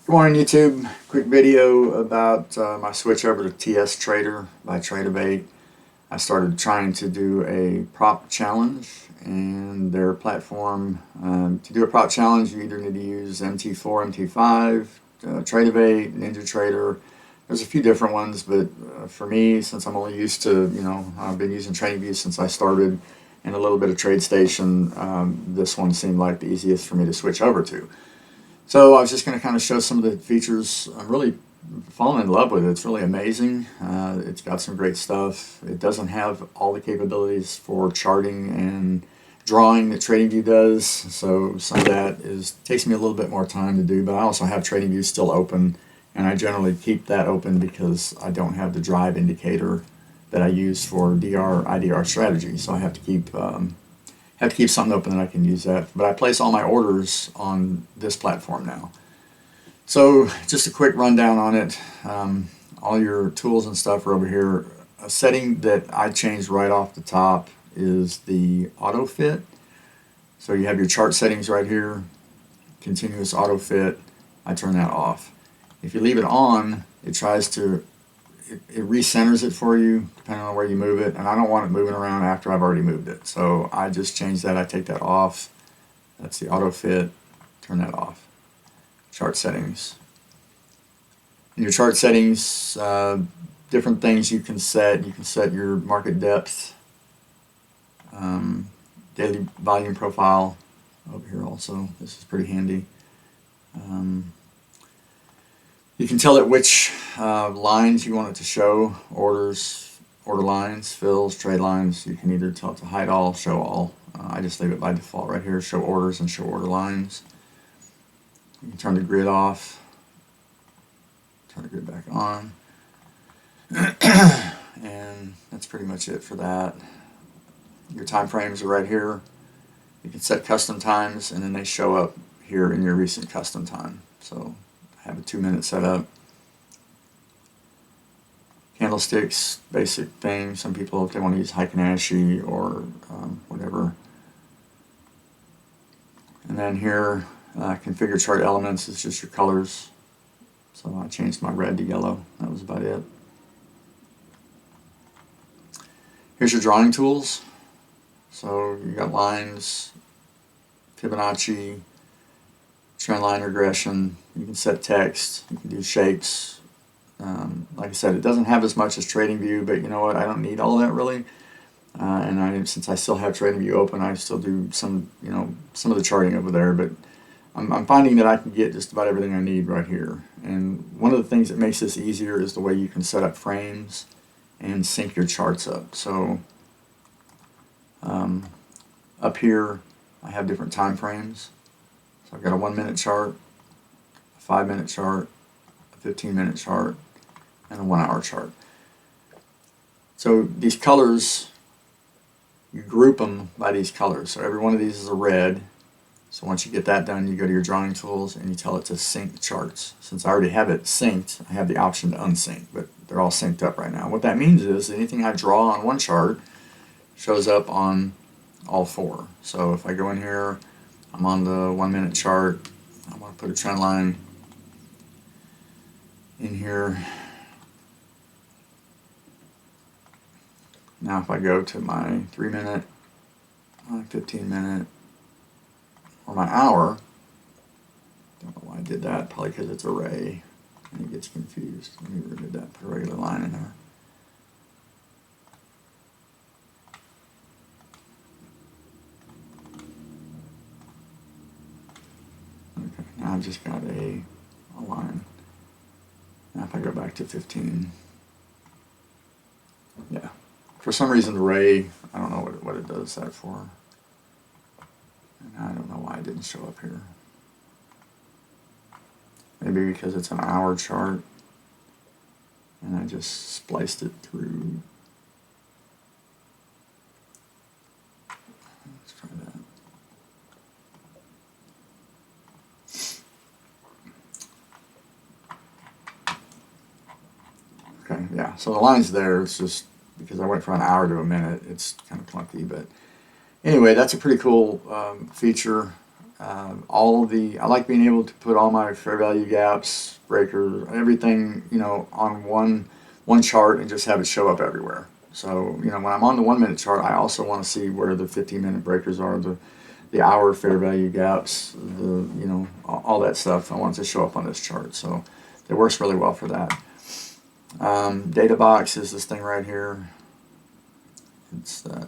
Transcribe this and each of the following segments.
Good morning, YouTube. Quick video about my switch over to TS Trader by Tradovate. I started trying to do a prop challenge, and their platform, to do a prop challenge, you either need to use MT4, MT5, Tradovate, Ninja Trader. There's a few different ones, but for me, since I'm only used to, I've been using TradingView since I started, and a little bit of TradeStation, this one seemed like the easiest for me to switch over to. So I was just going to kind of show some of the features. I'm really falling in love with it. It's really amazing. It's got some great stuff. It doesn't have all the capabilities for charting and drawing that TradingView does. So some of that takes me a little bit more time to do, but I also have TradingView still open, and I generally keep that open because I don't have the drive indicator that I use for DR, IDR strategy. So I have to keep something open that I can use that. But I place all my orders on this platform now. So just a quick rundown on it. All your tools and stuff are over here. A setting that I changed right off the top is the auto fit. So you have your chart settings right here, continuous auto fit. I turn that off. If you leave it on, it tries to it recenters it for you depending on where you move it, and I don't want it moving around after I've already moved it. So I just change that. I take that off. That's the auto fit. Turn that off. Chart settings. In your chart settings, different things you can set. You can set your market depth, daily volume profile over here also. This is pretty handy. You can tell it which lines you want it to show, orders, order lines, fills, trade lines. You can either tell it to hide all, show all. I just leave it by default right here, show orders and show order lines. You can turn the grid off, turn the grid back on. And that's pretty much it for that. Your time frames are right here. You can set custom times, and then they show up here in your recent custom time. So I have a 2-minute setup. Candlesticks, basic thing. Some people, if they want to use Heikin-Ashi or whatever. And then here, configure chart elements is just your colors. So I changed my red to yellow. That was about it. Here's your drawing tools. So you got lines, Fibonacci, trend line regression. You can set text. You can do shapes. Like I said, it doesn't have as much as TradingView, but you know what? I don't need all that really. Since I still have TradingView open, I still do some of the charting over there. But I'm finding that I can get just about everything I need right here. And one of the things that makes this easier is the way you can set up frames and sync your charts up. So up here, I have different time frames. So I've got a 1-minute chart, a 5-minute chart, a 15-minute chart, and a 1-hour chart. So these colors, you group them by these colors. So every one of these is a red. So once you get that done, you go to your drawing tools and you tell it to sync the charts. Since I already have it synced, I have the option to unsync, but they're all synced up right now. What that means is anything I draw on one chart shows up on all 4. So if I go in here, I'm on the 1-minute chart. I want to put a trend line in here. Now if I go to my 3-minute, my 15-minute, or my hour, don't know why I did that, probably because it's array and it gets confused. Let me remove that, put a regular line in there. Okay, now I've just got a line. Now if I go back to 15, yeah. For some reason array, I don't know what it does that for. And I don't know why it didn't show up here. Maybe because it's an hour chart and I just spliced it through. Let's try that. Okay, yeah, so the line's there. It's just because I went from an hour to a minute, it's kind of clunky, but anyway, that's a pretty cool feature. I like being able to put all my fair value gaps, breakers, everything, on one chart and just have it show up everywhere. So, when I'm on the 1 minute chart, I also want to see where the 15-minute breakers are, the hour fair value gaps, all that stuff. I want it to show up on this chart. So it works really well for that. Data box is this thing right here. It's that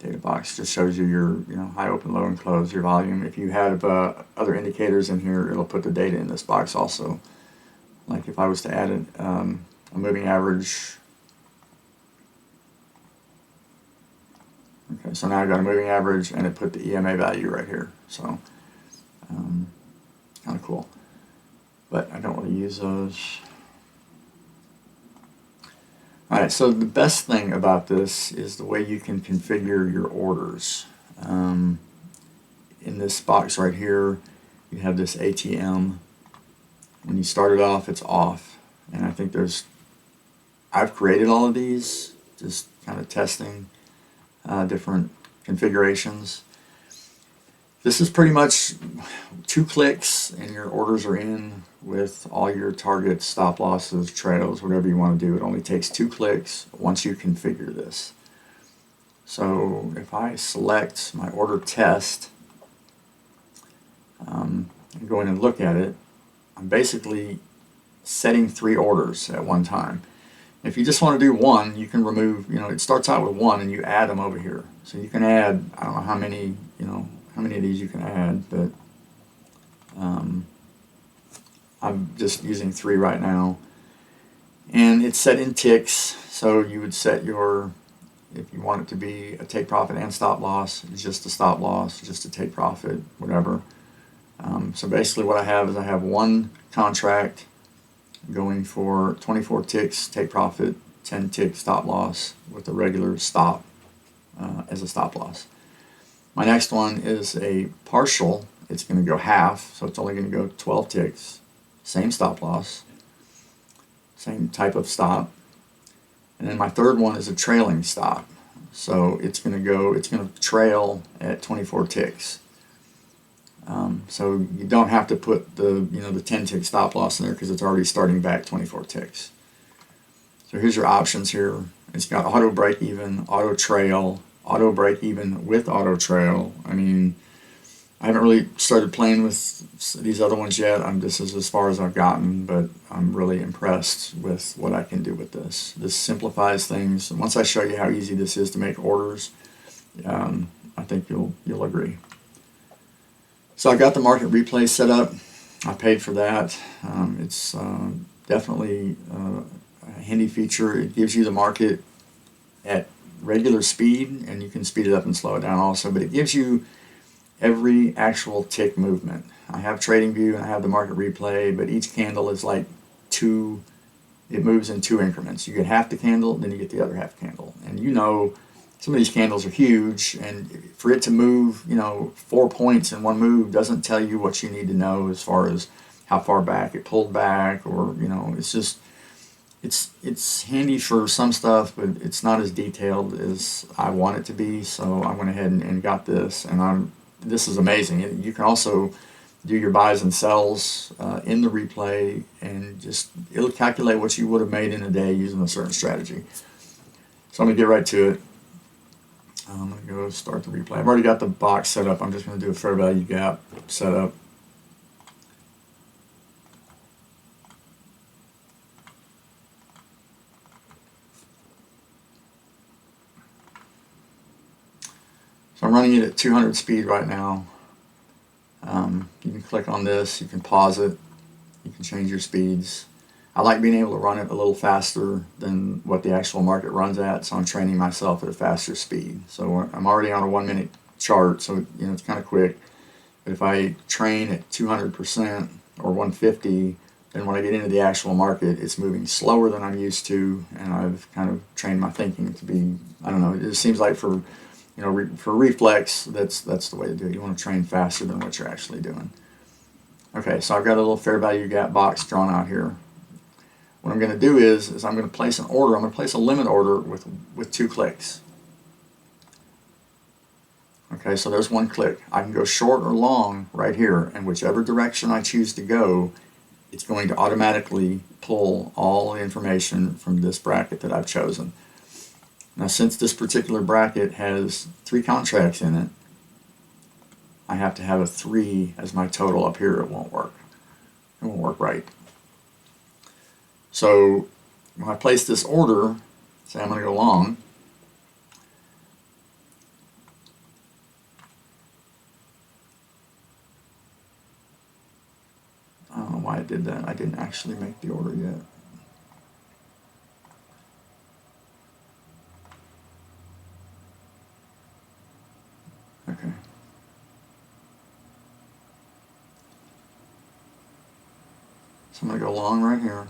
data box, just shows you your high, open, low, and close, your volume. If you have other indicators in here, it'll put the data in this box also. Like if I was to add a moving average. Okay, so now I've got a moving average and it put the EMA value right here. So kind of cool. But I don't really use those. Alright, so the best thing about this is the way you can configure your orders. In this box right here, you have this ATM. When you start it off, it's off. And I think I've created all of these, just kind of testing different configurations. This is pretty much 2 clicks and your orders are in with all your targets, stop losses, trails, whatever you want to do. It only takes 2 clicks once you configure this. So if I select my order test and go in and look at it, I'm basically setting 3 orders at one time. If you just want to do one, you can remove, it starts out with 1 and you add them over here. So you can add, I don't know how many of these you can add, but I'm just using 3 right now. And it's set in ticks, so you would set if you want it to be a take profit and stop loss, it's just a stop loss, just a take profit, whatever. So basically what I have is I have one contract going for 24 ticks, take profit, 10 tick stop loss with a regular stop as a stop loss. My next one is a partial. It's going to go half, so it's only going to go 12 ticks. Same stop loss, same type of stop. And then my third one is a trailing stop. So it's going to trail at 24 ticks. So you don't have to put the 10 tick stop loss in there because it's already starting back 24 ticks. So here's your options here. It's got auto break even, auto trail, auto break even with auto trail. I mean, I haven't really started playing with these other ones yet. This is as far as I've gotten, but I'm really impressed with what I can do with this. This simplifies things. And once I show you how easy this is to make orders, I think you'll agree. So I got the market replay set up. I paid for that. It's definitely a handy feature. It gives you the market at regular speed, and you can speed it up and slow it down also, but it gives you every actual tick movement. I have TradingView and I have the market replay, but each candle is like it moves in 2 increments. You get half the candle, then you get the other half candle. And some of these candles are huge, and for it to move 4 points in one move doesn't tell you what you need to know as far as how far back it pulled back, or it's just it's handy for some stuff, but it's not as detailed as I want it to be. So I went ahead and got this, and this is amazing. You can also do your buys and sells in the replay, and it'll calculate what you would have made in a day using a certain strategy. So I'm going to get right to it. I'm going to go start the replay. I've already got the box set up. I'm just going to do a fair value gap setup. So I'm running it at 200 speed right now. You can click on this, you can pause it, you can change your speeds. I like being able to run it a little faster than what the actual market runs at, so I'm training myself at a faster speed. So I'm already on a 1 minute chart, so it's kind of quick. But if I train at 200% or 150, then when I get into the actual market, it's moving slower than I'm used to, and I've kind of trained my thinking to be, I don't know, it just seems like for reflex, that's the way to do it. You want to train faster than what you're actually doing. Okay, so I've got a little fair value gap box drawn out here. What I'm going to do is I'm going to place an order. I'm going to place a limit order with 2 clicks. Okay, Okay, so there's one click. I can go short or long right here, and whichever direction I choose to go, it's going to automatically pull all the information from this bracket that I've chosen. Now, since this particular bracket has 3 contracts in it, I have to have a 3 as my total up here. It won't work. It won't work right. So when I place this order, say I'm going to go long, I don't know why I did that. I didn't actually make the order yet. Okay. So I'm going to go long right here.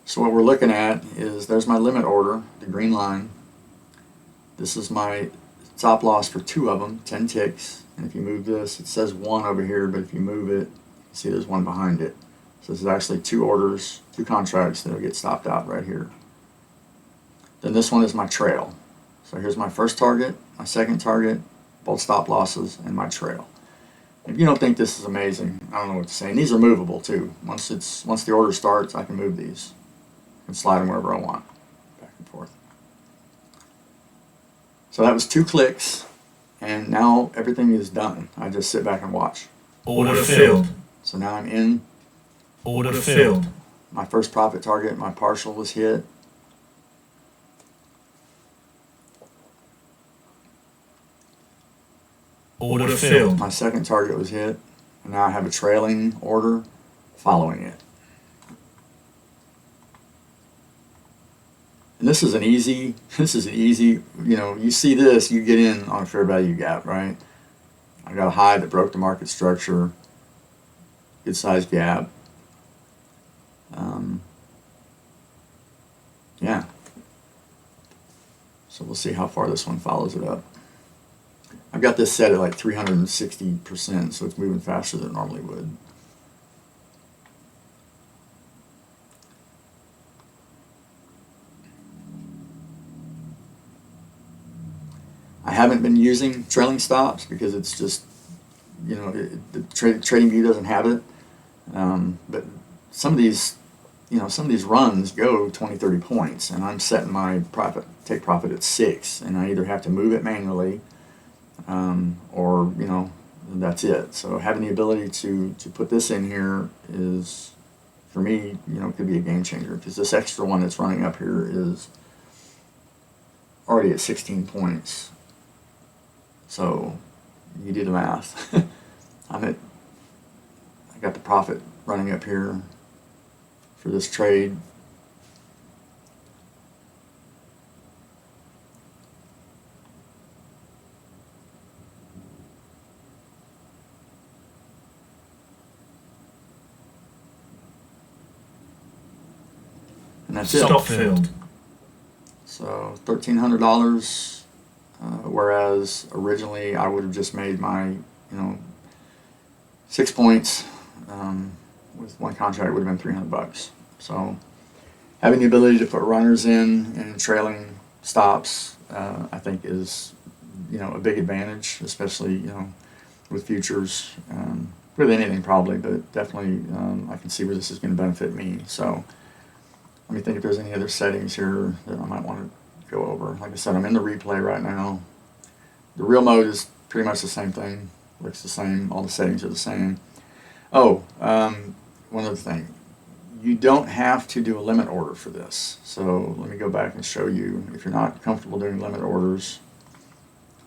So what we're looking at is there's my limit order, the green line. This is my stop loss for 2 of them, 10 ticks. And if you move this, it says 1 over here, but if you move it, you see there's 1 behind it. So this is actually 2 orders, 2 contracts that will get stopped out right here. Then this one is my trail. So here's my first target, my second target, both stop losses, and my trail. If you don't think this is amazing, I don't know what to say. And these are movable too. Once the order starts, I can move these and slide them wherever I want, back and forth. So that was 2 clicks, and now everything is done. I just sit back and watch. Order filled. So now I'm in. Order filled. My first profit target, my partial was hit. Order filled. My second target was hit, and now I have a trailing order following it. And this is an easy, you know, you see this, you get in on a fair value gap, right? I got a high that broke the market structure, good sized gap. Yeah. So we'll see how far this one follows it up. I've got this set at like 360%, so it's moving faster than it normally would. I haven't been using trailing stops because it's just, you know, the trading view doesn't have it. But some of these, you know, some of these runs go 20, 30 points, and I'm setting my take profit at 6, and I either have to move it manually, or, you know, that's it. So having the ability to put this in here is, for me, you know, could be a game changer, because this extra one that's running up here is already at 16 points. So you do the math. I got the profit running up here for this trade. And that's it. Stop filled. So $1,300. Whereas originally I would have just made my, you know, 6 points with one contract would have been $300. So having the ability to put runners in and trailing stops, I think is, you know, a big advantage, especially, you know, with futures, with anything probably, but definitely I can see where this is going to benefit me. So let me think if there's any other settings here that I might want to go over. Like I said, I'm in the replay right now. The real mode is pretty much the same thing. Looks the same. All the settings are the same. Oh, one other thing. You don't have to do a limit order for this. So let me go back and show you. If you're not comfortable doing limit orders,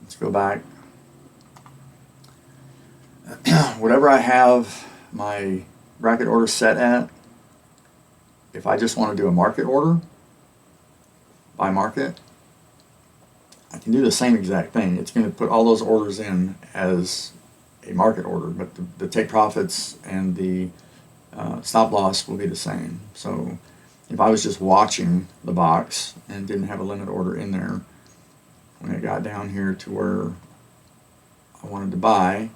let's go back. Whatever I have my bracket order set at, if I just want to do a market order, by market, I can do the same exact thing. It's going to put all those orders in as a market order, but the take profits and the stop loss will be the same. So if I was just watching the box and didn't have a limit order in there, when it got down here to where I wanted to buy,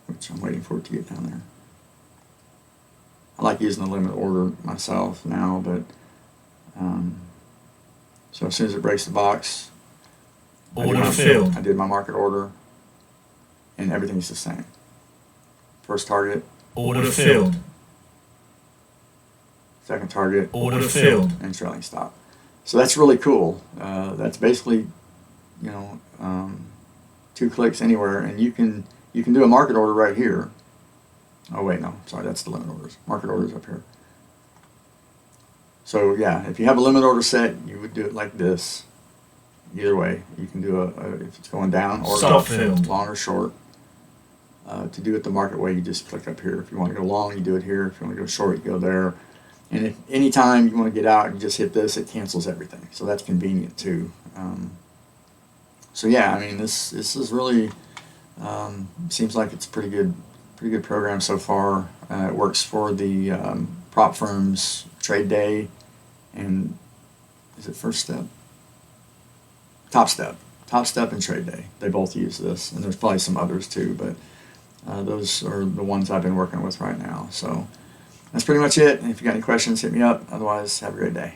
which I'm waiting for it to get down there. I like using the limit order myself now, but so as soon as it breaks the box, Order filled. I did my market order, and everything's the same. First target, Order filled. second target, Order filled. and trailing stop. So that's really cool. That's basically, 2 clicks anywhere, and you can do a market order right here. Oh wait, no, sorry, that's the limit orders. Market orders up here. So yeah, if you have a limit order set, you would do it like this. Either way, you can do if it's going down or Stop up, filled. long or short. To do it the market way, you just click up here. If you want to go long, you do it here. If you want to go short, you go there. And if anytime you want to get out, you just hit this. It cancels everything. So that's convenient too. So yeah, I mean this is really seems like it's a pretty good program so far. It works for the prop firms trade day, and is it first step? Top step and trade day. They both use this, and there's probably some others too, but those are the ones I've been working with right now. So that's pretty much it. If you got any questions, hit me up. Otherwise, have a great day.